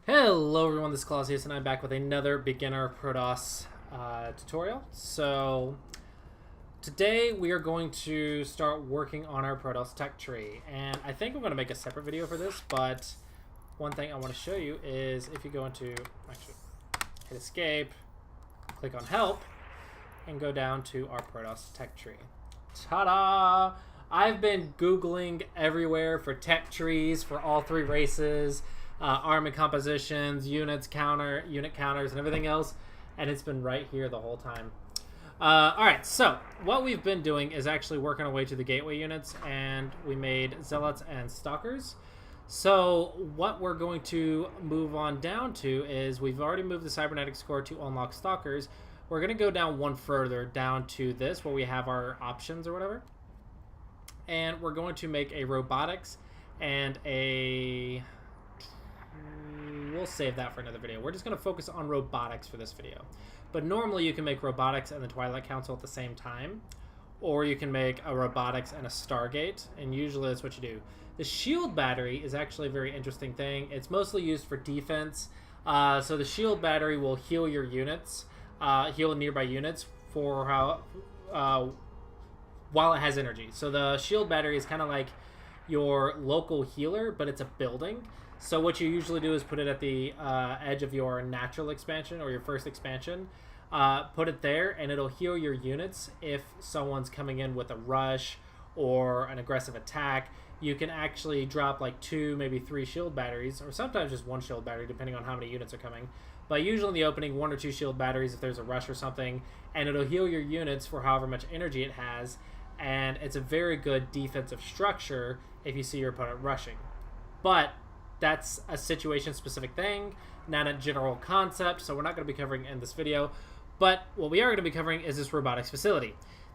Hello everyone, this is Clausius and I'm back with another beginner Protoss tutorial. So today we are going to start working on our Protoss tech tree, and I think I'm going to make a separate video for this, but one thing I want to show you is if you go into, actually, hit escape, click on help, and go down to our Protoss tech tree. Ta-da! I've been Googling everywhere for tech trees for all three races, army compositions, unit counters, and everything else, and it's been right here the whole time. Alright, so what we've been doing is actually working our way to the gateway units, and we made zealots and stalkers. So what we're going to move on down to is we've already moved the cybernetics core to unlock stalkers. We're going to go down one further, down to this, where we have our options or whatever. And we're going to make a robotics and a... We'll save that for another video. We're just going to focus on robotics for this video. But normally you can make robotics and the Twilight Council at the same time. Or you can make a robotics and a Stargate. And usually that's what you do. The shield battery is actually a very interesting thing. It's mostly used for defense. So the shield battery will heal your units. Heal nearby units for while it has energy. So the shield battery is kind of like your local healer, but it's a building. So what you usually do is put it at the edge of your natural expansion or your first expansion. Put it there, and it'll heal your units if someone's coming in with a rush or an aggressive attack. You can actually drop like 2, maybe 3 shield batteries, or sometimes just 1 shield battery, depending on how many units are coming. But usually in the opening, 1 or 2 shield batteries if there's a rush or something, and it'll heal your units for however much energy it has. And it's a very good defensive structure if you see your opponent rushing. But that's a situation-specific thing, not a general concept, so we're not going to be covering in this video. But what we are going to be covering is this robotics facility.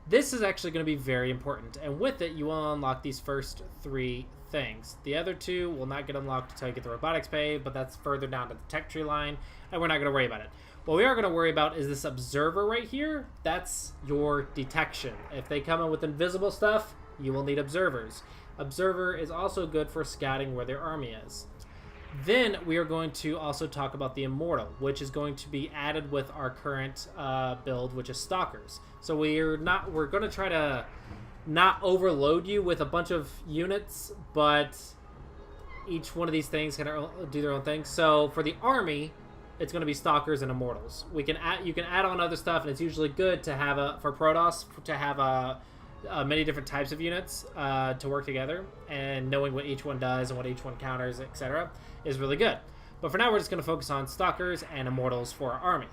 This is actually going to be very important, and with it, you will unlock these first 3 things. The other 2 will not get unlocked until you get the robotics pay, but that's further down to the tech tree line, and we're not going to worry about it. What we are going to worry about is this observer right here. That's your detection. If they come in with invisible stuff, you will need observers. Observer is also good for scouting where their army is. Then we are going to also talk about the Immortal, which is going to be added with our current build, which is Stalkers. So we're going to try to not overload you with a bunch of units, but each one of these things can do their own thing. So for the army, it's going to be Stalkers and Immortals. You can add on other stuff, and it's usually good to have for Protoss to have many different types of units to work together, and knowing what each one does and what each one counters, etc., is really good. But for now, we're just going to focus on Stalkers and Immortals for our army.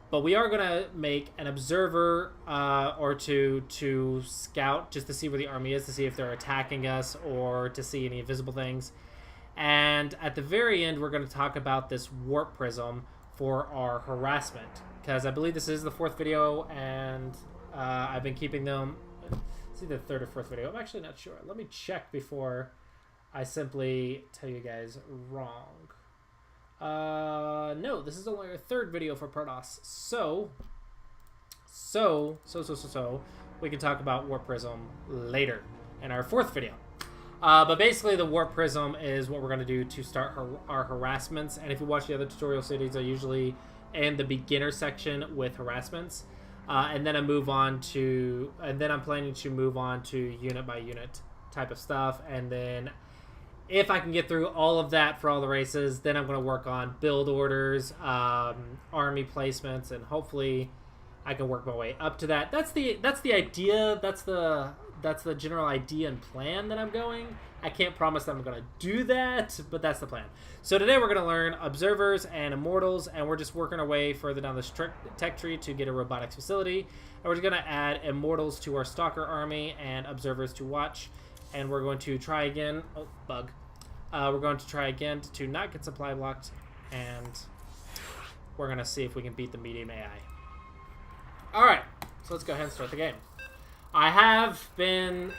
But we are going to make an observer or to scout, just to see where the army is, to see if they're attacking us or to see any invisible things. And at the very end, we're going to talk about this warp prism for our harassment, because I believe this is the 4th video, and I've been keeping them. It's either the 3rd or 4th video. I'm actually not sure. Let me check before I simply tell you guys wrong. No, this is only our 3rd video for Protoss. So we can talk about Warp Prism later in our 4th video. But basically, the Warp Prism is what we're going to do to start our harassments. And if you watch the other tutorial series, I usually end the beginner section with harassments. And then I'm planning to move on to unit by unit type of stuff. And then if I can get through all of that for all the races, then I'm going to work on build orders, army placements, and hopefully I can work my way up to that. That's the idea. That's the general idea and plan that I'm going. I can't promise that I'm going to do that, but that's the plan. So today we're going to learn observers and immortals, and we're just working our way further down this tech tree to get a robotics facility. And we're just going to add immortals to our stalker army and observers to watch. And we're going to try again. Oh, bug. We're going to try again to not get supply blocked, and we're going to see if we can beat the medium AI. All right, so let's go ahead and start the game. I have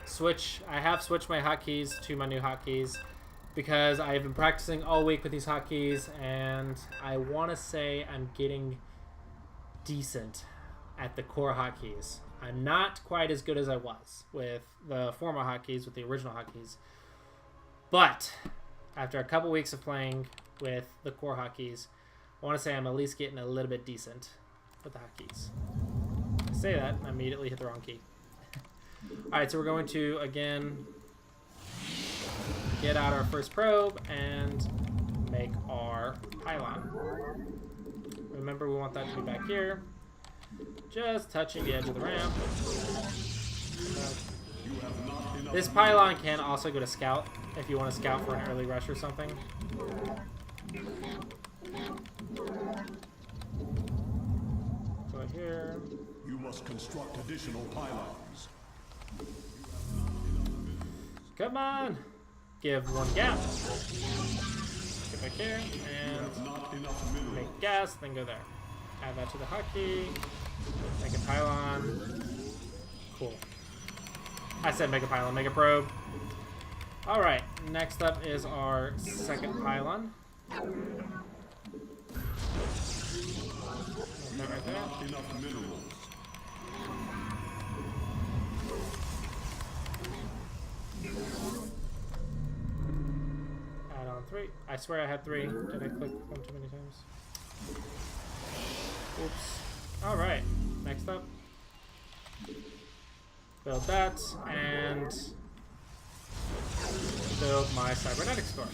switched my hotkeys to my new hotkeys because I have been practicing all week with these hotkeys, and I want to say I'm getting decent at the core hotkeys. I'm not quite as good as I was with the former hotkeys, with the original hotkeys, but after a couple weeks of playing, with the core hotkeys. I want to say I'm at least getting a little bit decent with the hotkeys. I say that and I immediately hit the wrong key. Alright, so we're going to, again, get out our first probe and make our pylon. Remember, we want that to be back here. Just touching the edge of the ramp. This pylon can also go to scout if you want to scout for an early rush or something. Go here. You must construct additional pylons. Come on! Give one gap. Get back here and make gas, then go there. Add that to the hotkey. Make a pylon. Cool. I said make a pylon, make a probe. Alright, next up is our second pylon. That right there. Enough minerals. Add on 3. I swear I had 3. Did I click one too many times? Oops. Alright, next up. Build that, and build my cybernetics core.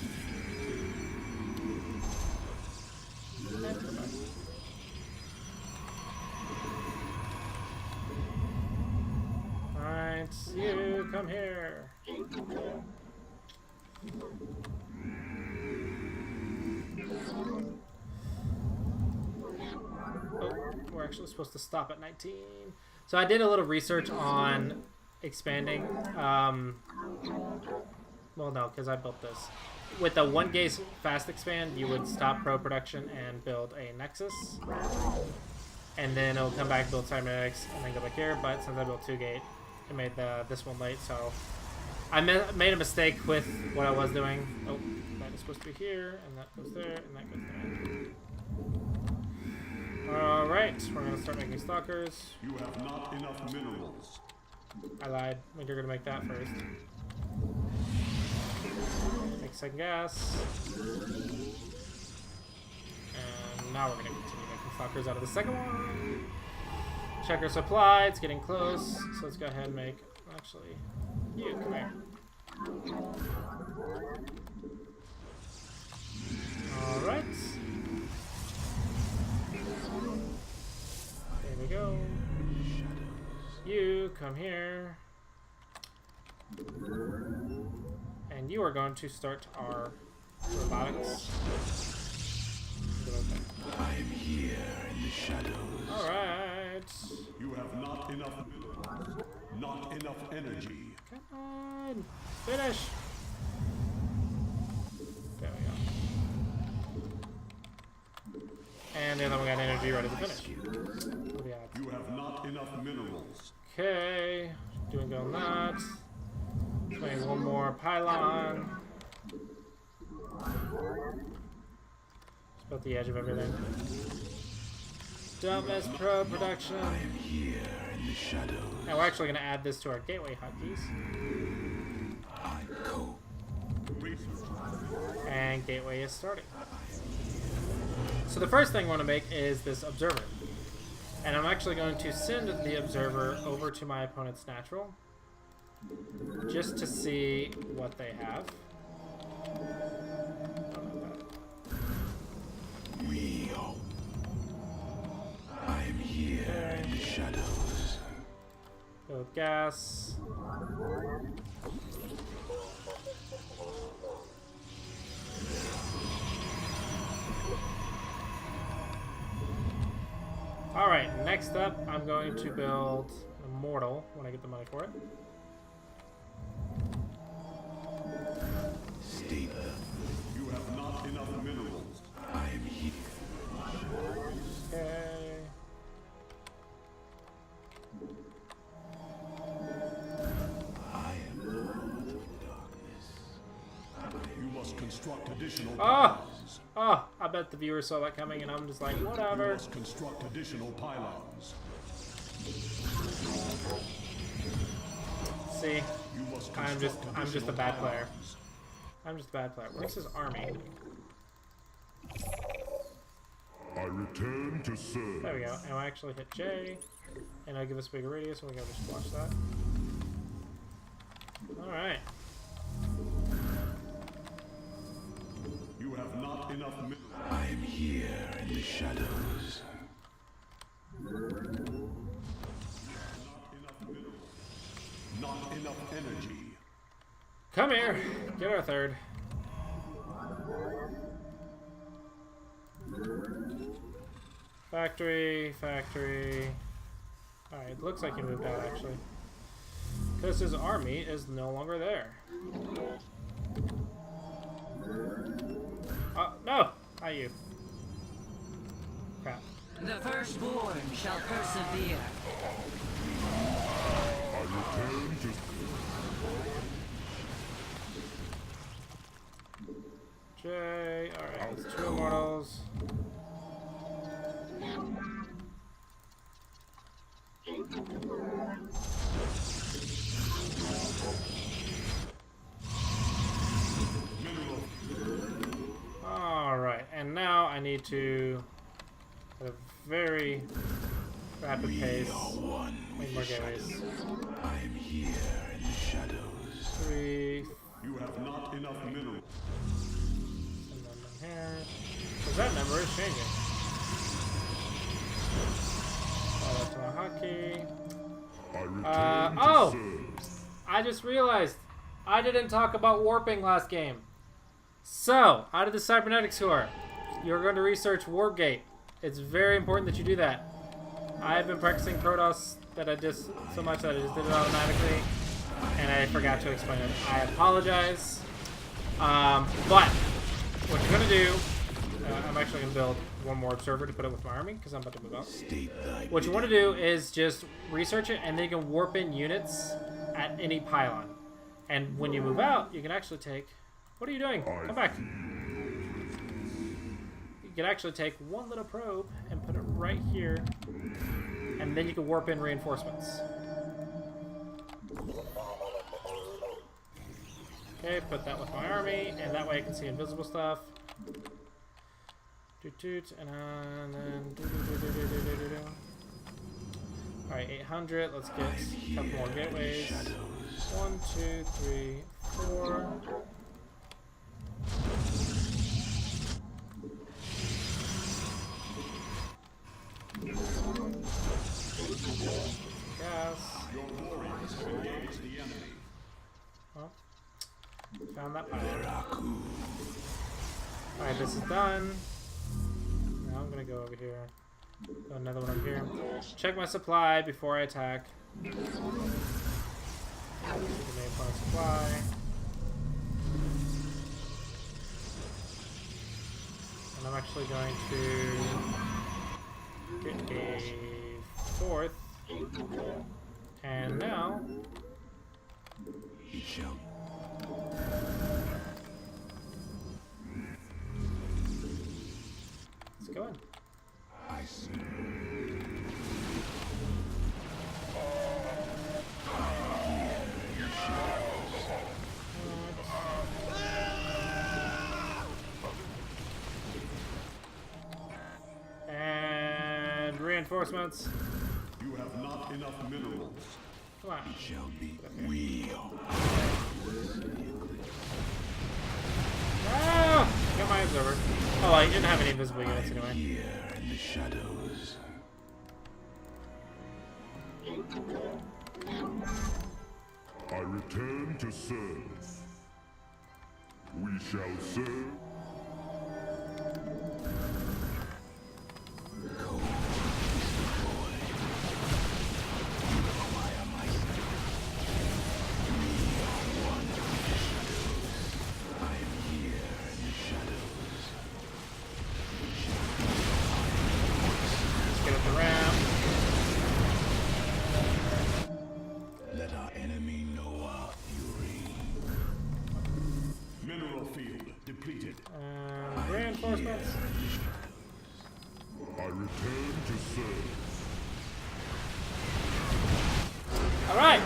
Alright, you come here. Oh, we're actually supposed to stop at 19. So I did a little research on expanding. Well, no, because I built this. With the 1 gate fast expand, you would stop pro production and build a Nexus. And then it'll come back, build cybernetics, and then go back here. But since I built 2 gate, it made this one late. So I made a mistake with what I was doing. Oh, that is supposed to be here, and that goes there, and that goes there. Alright, we're going to start making stalkers. You have not enough minerals. I lied. We're going to make that first. Make second gas. And now we're going to continue making stalkers out of the second one. Check our supply. It's getting close. So let's go ahead and make... Actually, you, come here. Alright. There we go. You come here. And you are going to start our robotics. I'm here in the shadows. Alright. You have not enough minerals. Not enough energy. Come on. Finish. There we go. And then we got energy ready to finish. What do we have? You have not enough minerals. Okay. Doing that. Playing one more pylon. Just about the edge of everything. Don't miss pro production. I am here in the shadows. Now we're actually going to add this to our gateway hotkeys. And gateway is starting. So the first thing I want to make is this observer. And I'm actually going to send the observer over to my opponent's natural. Just to see what they have. I'm here in the shadows. Build gas. Alright, next up I'm going to build Immortal when I get the money for it. Stay there. You have not enough minerals. I am here. Okay. I am Lord of Darkness. You must construct additional Oh! pylons. Oh, I bet the viewers saw that coming and I'm just like, You whatever. must construct additional pylons. See, You must I'm construct just a additional bad player. pylons. I'm just a bad player. Where's his army? return to serve. There we go. And I actually hit J, and it'll give us a bigger radius, and we can just watch that. Alright. You have not enough minerals. I am here in the shadows. Not enough energy. Come here. Get our third. Factory, factory. Alright, looks like he moved out actually. Because his army is no longer there. Oh, no! Not you. Crap. The firstborn shall persevere. I return to J. Alright, it's 2 Immortals. Alright, and now I need to, at a very rapid pace, make more gateways. I am here in the shadows. 3, You have not enough minerals. and then here. Because that number is changing. Oh, that's my hotkey. I return to Oh! serve. I just realized I didn't talk about warping last game. So, out of the cybernetics tour, you're going to research Warp Gate. It's very important that you do that. I've been practicing Protoss that I just so much that I just did it automatically, and I forgot to explain it. I apologize. But what you're going to do, I'm actually going to build one more observer to put it with my army because I'm about to move out. What you want to do is just research it, and then you can warp in units at any pylon. And when you move out, you can actually take... What are you doing? Come back. You can actually take one little probe and put it right here, and then you can warp in reinforcements. Okay, put that with my army, and that way I can see invisible stuff. Doot doot, and then do do do do do do do do. All right, 800. Let's get a couple more gateways. 1, 2, 3, 4. Gas. Your warriors have engaged the enemy. Oh. Found that pylon. Alright, this is done. Now I'm gonna go over here. Got another one over here. Check my supply before I attack. Main point supply. And I'm actually going to get a 4th. And now He shall. let's go in. I see. And reinforcements. You have not enough minerals. Come on. Shall be real. Ah! Got my observer. Oh, I didn't have any invisible units anyway. Here in the shadows. I return to serve. We shall serve. Let's get up the ramp. Let our enemy know our fury. Mineral field depleted. And reinforcements. I return to serve. Alright!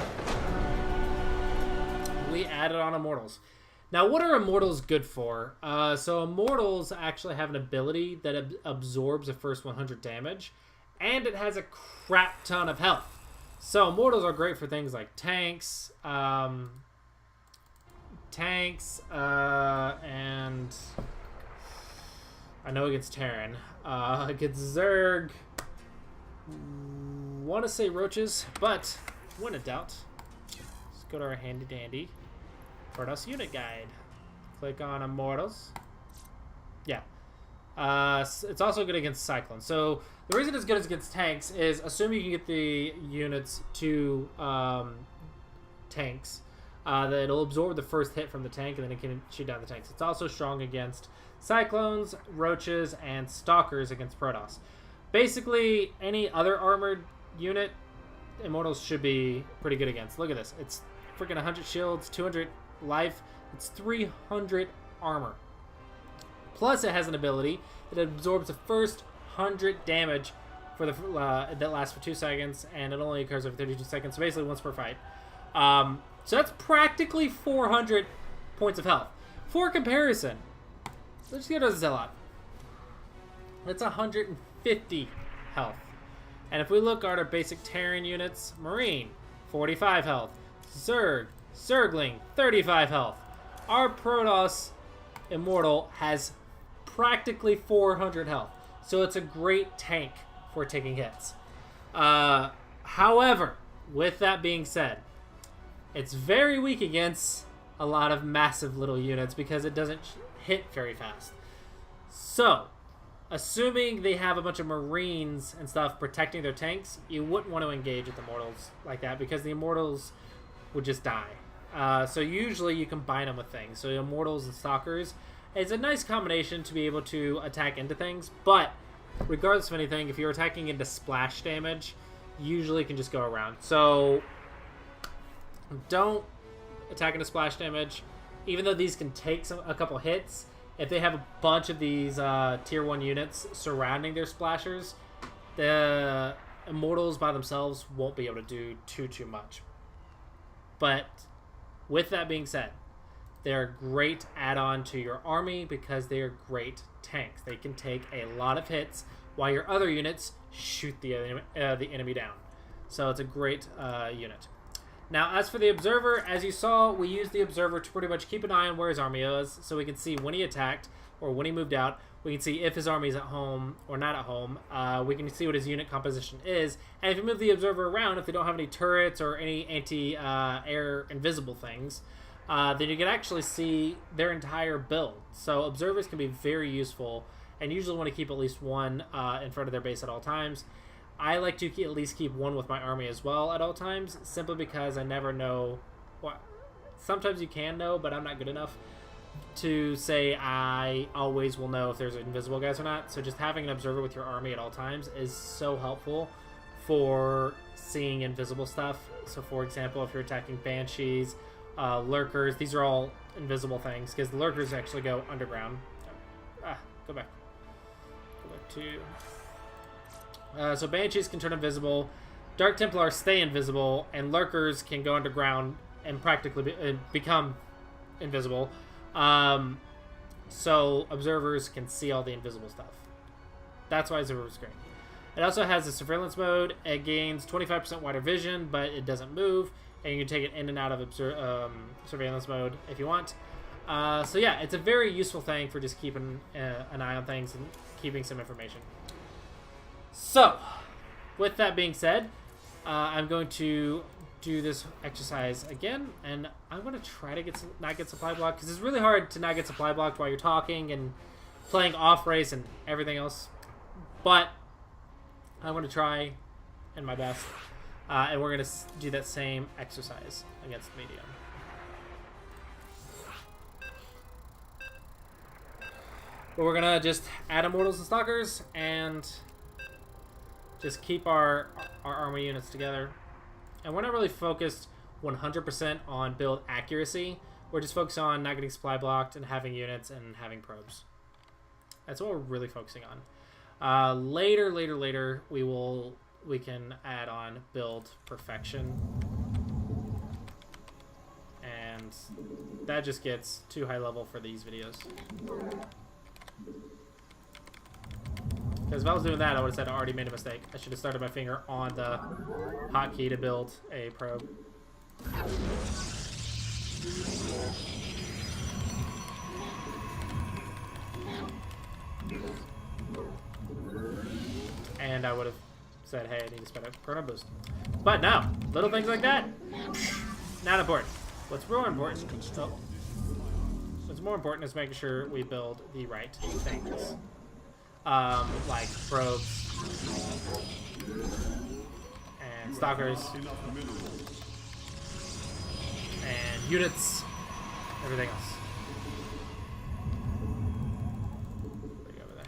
We added on Immortals. Now, what are Immortals good for? So Immortals actually have an ability that absorbs the first 100 damage, and it has a crap ton of health. So Immortals are great for things like tanks, and I know against Terran. Against Zerg, want to say roaches, but when in doubt, let's go to our handy dandy Protoss unit guide. Click on Immortals. Yeah. It's also good against Cyclones. So the reason it's good against tanks is assuming you can get the units to tanks, that it'll absorb the first hit from the tank and then it can shoot down the tanks. It's also strong against Cyclones, Roaches, and Stalkers against Protoss. Basically, any other armored unit, Immortals should be pretty good against. Look at this. It's freaking 100 shields, 200 life. It's 300 armor. Plus, it has an ability that absorbs the first 100 damage for the that lasts for 2 seconds, and it only occurs every 32 seconds. So basically, once per fight. So that's practically 400 points of health. For comparison, let's go to Zealot. That's 150 health. And if we look at our basic Terran units, Marine, 45 health. Zerg, Zergling, 35 health. Our Protoss Immortal has practically 400 health. So it's a great tank for taking hits. However, with that being said, it's very weak against a lot of massive little units because it doesn't hit very fast. So, assuming they have a bunch of Marines and stuff protecting their tanks, you wouldn't want to engage with the Immortals like that because the Immortals would just die. So usually you combine them with things. So Immortals and Stalkers, it's a nice combination to be able to attack into things, but regardless of anything, if you're attacking into splash damage, usually you can just go around. So don't attack into splash damage. Even though these can take a couple hits, if they have a bunch of these tier 1 units surrounding their splashers, the Immortals by themselves won't be able to do too much. But with that being said, they're a great add-on to your army because they are great tanks. They can take a lot of hits while your other units shoot the enemy down. So it's a great unit. Now, as for the Observer, as you saw, we used the Observer to pretty much keep an eye on where his army is, so we can see when he attacked or when he moved out. We can see if his army is at home or not at home. We can see what his unit composition is. And if you move the Observer around, if they don't have any turrets or any anti-air invisible things, then you can actually see their entire build. So Observers can be very useful, and usually want to keep at least one in front of their base at all times. I like to at least keep one with my army as well at all times, simply because I never know what. Sometimes you can know, but I'm not good enough to say I always will know if there's invisible guys or not. So just having an observer with your army at all times is so helpful for seeing invisible stuff. So for example, if you're attacking banshees, lurkers, these are all invisible things because the lurkers actually go underground. Go back to. So Banshees can turn invisible, Dark Templars stay invisible, and Lurkers can go underground and practically become invisible. So Observers can see all the invisible stuff. That's why Observer is great. It also has a surveillance mode. It gains 25% wider vision, but it doesn't move, and you can take it in and out of surveillance mode if you want. So yeah, it's a very useful thing for just keeping an eye on things and keeping some information. So, with that being said, I'm going to do this exercise again, and I'm going to try to not get supply blocked, because it's really hard to not get supply blocked while you're talking and playing off race and everything else. But I'm going to try in my best, and we're going to do that same exercise against the medium. But we're going to just add Immortals and Stalkers, and just keep our army units together. And we're not really focused 100% on build accuracy. We're just focused on not getting supply blocked and having units and having probes. That's what we're really focusing on. Later, we can add on build perfection. And that just gets too high level for these videos. Because if I was doing that, I would have said I already made a mistake. I should have started my finger on the hotkey to build a probe. And I would have said, hey, I need to spend a chrono boost. But no, little things like that, not important. What's more important, what's more important is making sure we build the right things. Like probes and stalkers and units, everything else. What do you got over there?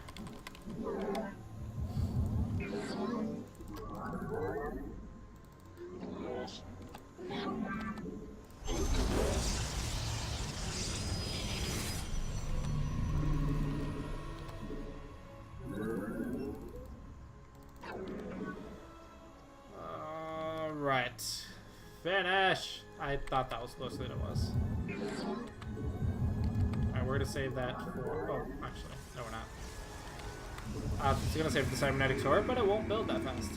Right. Finish! I thought that was closer than it was. Alright, we're gonna save that for... Oh, actually, no we're not. It's gonna save the cybernetic sword, but it won't build that fast.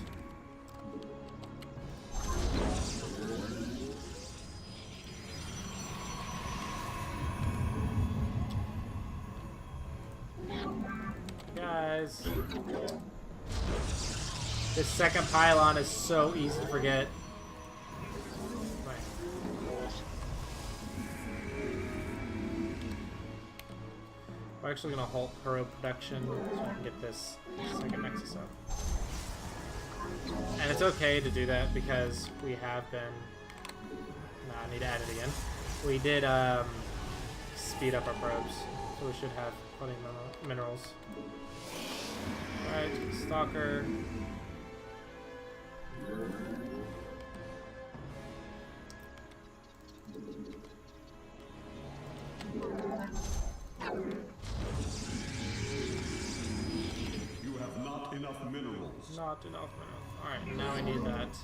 Guys. This second pylon is so easy to forget. Right. We're actually going to halt probe production so I can get this second Nexus up. And it's okay to do that because we have been... Nah, I need to add it again. We did speed up our probes, so we should have plenty of minerals. Alright, Stalker. You have not enough minerals. Not enough minerals. Alright, now we need that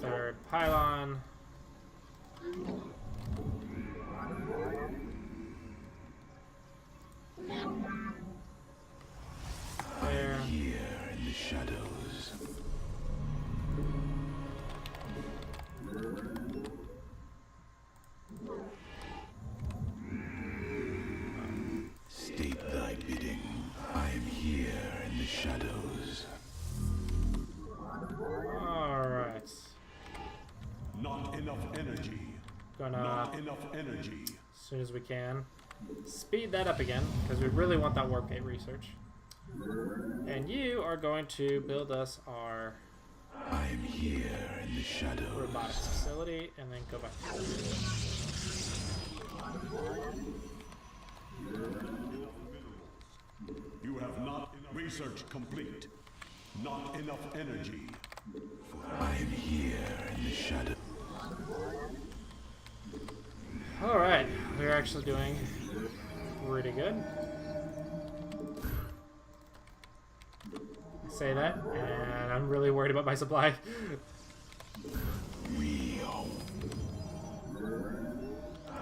third pylon. There. Here in the shadows. State thy bidding. I am here in the shadows. Alright. Not enough energy. Gonna, Not enough energy. as soon as we can, speed that up again, because we really want that warp gate research. And you are going to build us our I am here in the shadows. robotics facility, and then go back to You have not enough research complete. Not enough energy. I am here in the shadows. Alright, we're actually doing pretty good. Say that, and I'm really worried about my supply. Real.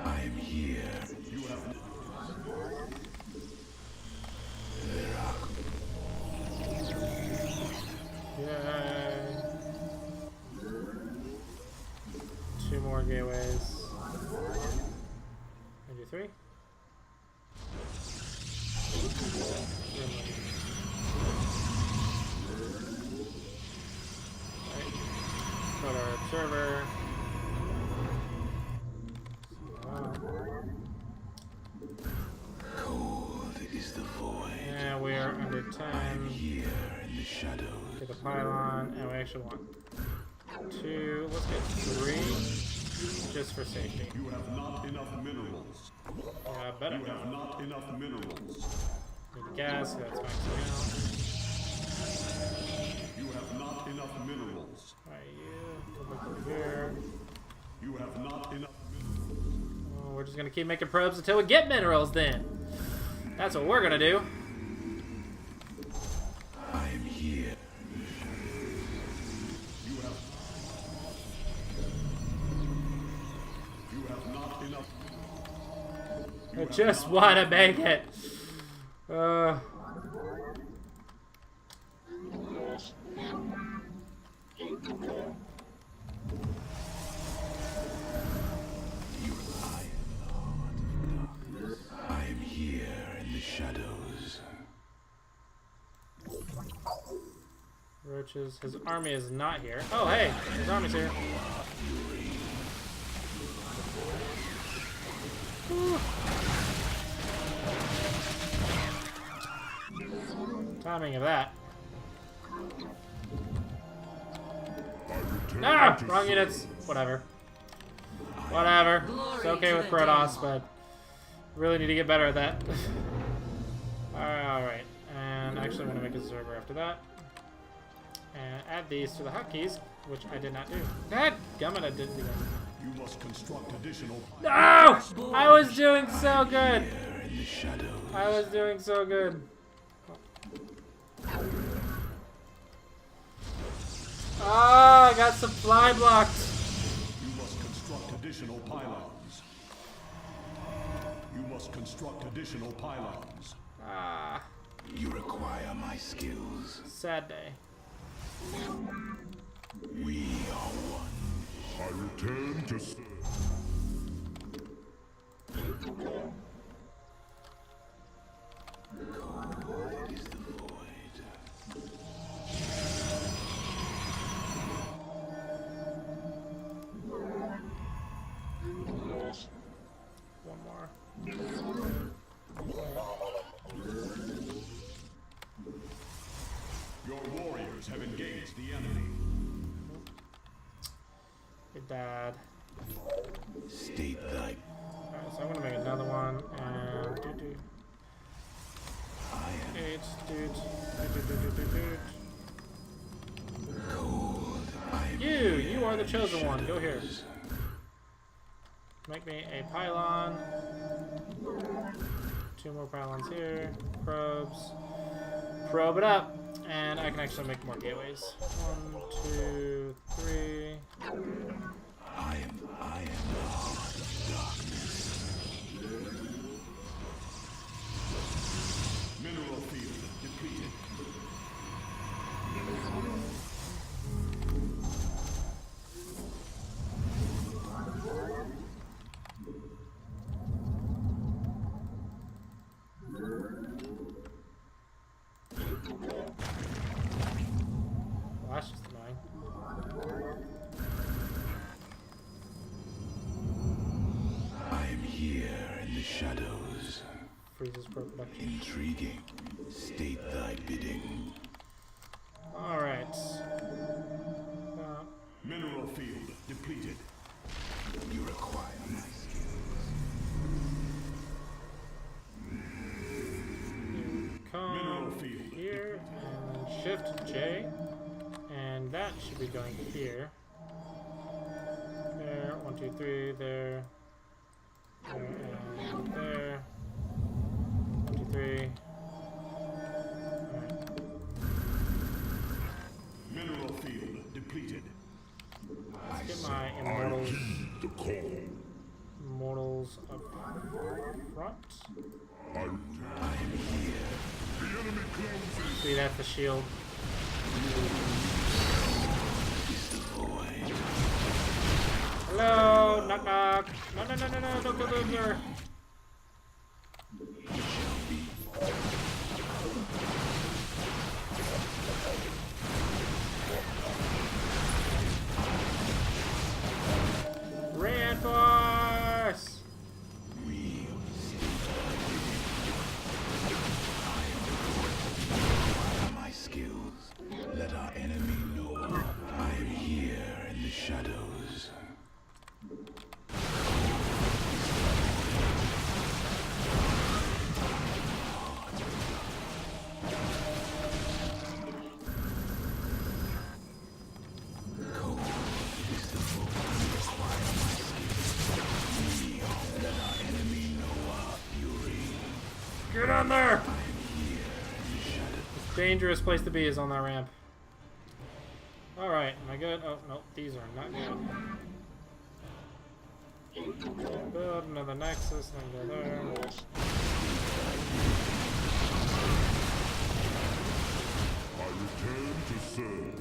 I am here. You have Yay. 2 more gateways. Maybe 3? Got our observer. Wow. Cold is the void. Yeah, we are under 10. Here in the shadows. Get the pylon, and we actually want 2. Let's get 3, just for safety. You have not enough minerals. Yeah, better You have go. not enough minerals. Need the gas, so that's maxing You have not enough minerals. out. Alright, you. Come back over here. You have not enough minerals. Oh, we're just gonna keep making probes until we get minerals then. That's what we're gonna do. I am here. You have not enough I just want to make it. I am here in the shadows. Roaches. His army is not here. Oh, hey, his army's here. Whew. Timing of that. No! Wrong units. Whatever. Whatever. It's okay with Protoss, but really need to get better at that. Alright. And actually I'm going to make a server after that. And add these to the hotkeys, which I did not do. God gummit, I didn't do that. You must construct additional. No! I was doing so good! I was doing so good. Oh, I got supply blocked. You must construct additional pylons. You must construct additional pylons. Ah, You require my skills. sad day. We are one. I return to serve. Cold is the void. One more. Your warriors have engaged the enemy. It died. State thy. Alright, so I'm gonna make another one and do. I am cold. I am You are the chosen one. Go here. Make me a pylon. 2 more pylons here. Probes. Probe it up. And I can actually make more gateways. 1, 2, 3. I am the heart of darkness. Mineral field depleted. Well, that's just annoying. I am here in the shadows. Freezes pro production. Intriguing. State thy bidding. Alright. Mineral field depleted. You require my skills. Come here and shift J. And that should be going here. There. 1, 2, 3. There. There and there. 1, 2, 3. Alright. Mineral field depleted. Let's get my Immortals. Immortals up front. See, that's the shield. Hello, knock knock. No, don't go there. Reinforce! My skills. Let our enemy know I am here in the shadows. Cold is the foe. Require my skills. Let our enemy know our fury. Get on there! I am here in the shadows. Dangerous place to be is on that ramp. Alright, am I good? Oh, no, these are not good. Build another Nexus and go there. I return to serve.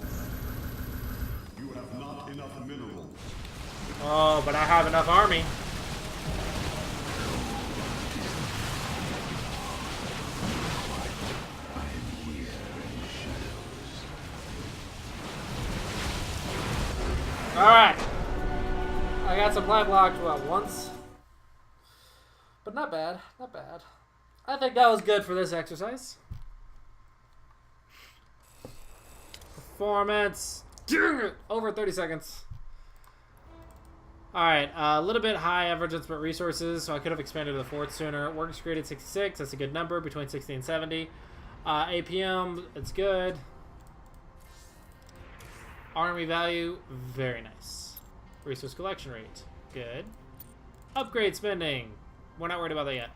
You have not enough minerals. Oh, but I have enough army. Alright. I got supply blocked, what, once? But not bad. Not bad. I think that was good for this exercise. Performance. Over 30 seconds. Alright, a little bit high average input resources, so I could have expanded to the fort sooner. Works created 66, that's a good number, between 60 and 70. APM, it's good. Army value, very nice. Resource collection rate, good. Upgrade spending, we're not worried about that yet.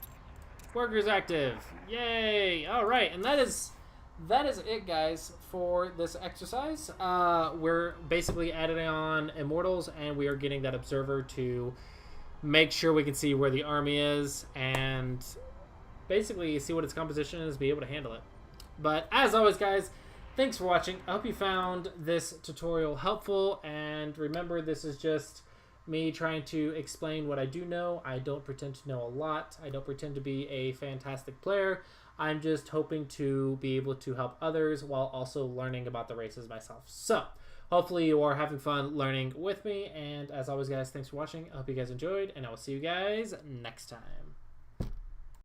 Workers active, yay! Alright, and that is it, guys, for this exercise. We're basically adding on Immortals, and we are getting that observer to make sure we can see where the army is and basically see what its composition is, be able to handle it. But as always, guys, thanks for watching. I hope you found this tutorial helpful, and remember, this is just me trying to explain what I do know. I don't pretend to know a lot. I don't pretend to be a fantastic player. I'm just hoping to be able to help others while also learning about the races myself. So, hopefully you are having fun learning with me, and as always, guys, thanks for watching. I hope you guys enjoyed, and I will see you guys next time.